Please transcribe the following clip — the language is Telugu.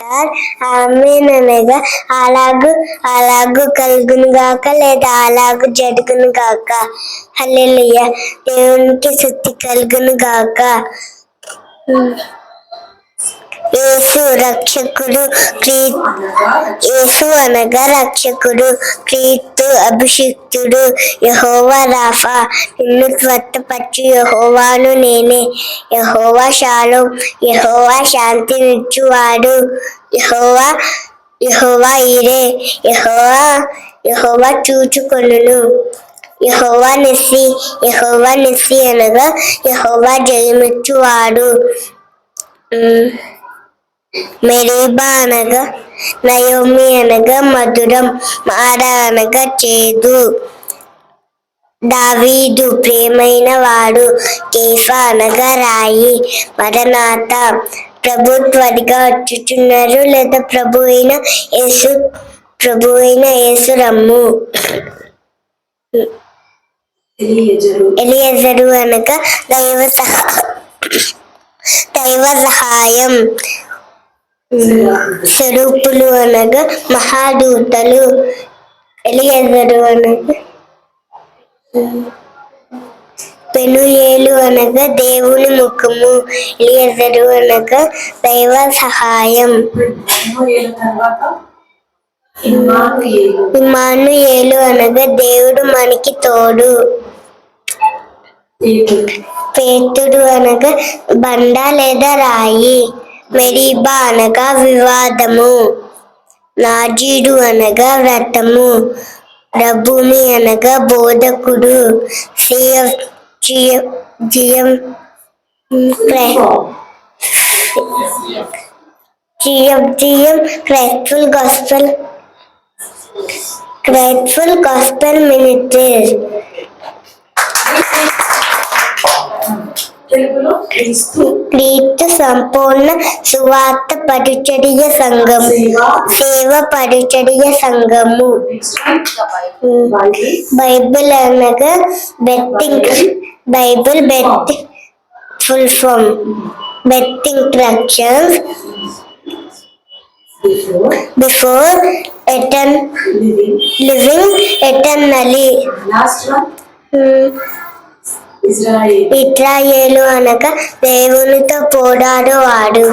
అంటారు. ఆమేన్ అనగా అలాగు కలుగును గాక లేదా అలాగు జరుగును గాక. హల్లెలూయా. దేవునికి స్తుతి కలుగును గాక. యేసు రక్షకుడు, యేసు అనగా రక్షకుడు, క్రీస్తు అభిషిక్తుడు, యెహోవా రాఫా, నిన్ను స్వస్థపరచు యెహోవాను నేనే, యెహోవా షాలోమ్, యెహోవా శాంతినిచ్చువాడు, యెహోవా ఈరే, యెహోవా చూచుకొనును, యెహోవా నిస్సి అనగా యెహోవా జయమిచ్చువాడు. మెరీబా అనగా నయోమి అనగా మధురం, మారా అనగా చేదు. దావీదు ప్రియమైన వాడు, కేఫా అనగా రాయి. మరణాత ప్రభు త్వరగా వచ్చుచున్నారు లేదా ప్రభు అయిన యేసు రమ్ము. ఎలియజరు అనగా దైవ సహాయం. స్వరూపులు అనగా మహాదూతలు. ఎలియజరు అనగా పెనుయేలు అనగా దేవుని ముఖము. ఎలియజరు అనగా దైవ సహాయం. ఇమ్మానుయేలు అనగా దేవుడు మనకి తోడు. పేతురు అనగా బండ లేదా రాయి. మెరీబా అనగా వివాదము. నాజీరు అనగా వ్రతము. రబ్బుని అనగా బోధకుడు. జియం క్రైస్ట్ఫుల్ గాస్పెల్ మినిస్ట్రీస్. క్రీస్తు సంపూర్ణ సువార్త పరిచర్య సంఘం, సేవ పరిచర్య సంఘము. బైబిల్ అనగా బైబిల్ ఫుల్ ఫామ్ బెత్ ఇంస్ట్రక్షన్స్ బిఫోర్ లివింగ్ ఎటర్నలీ. ఇశ్రాయేలు అనగా దేవునితో పోరాడువాడు.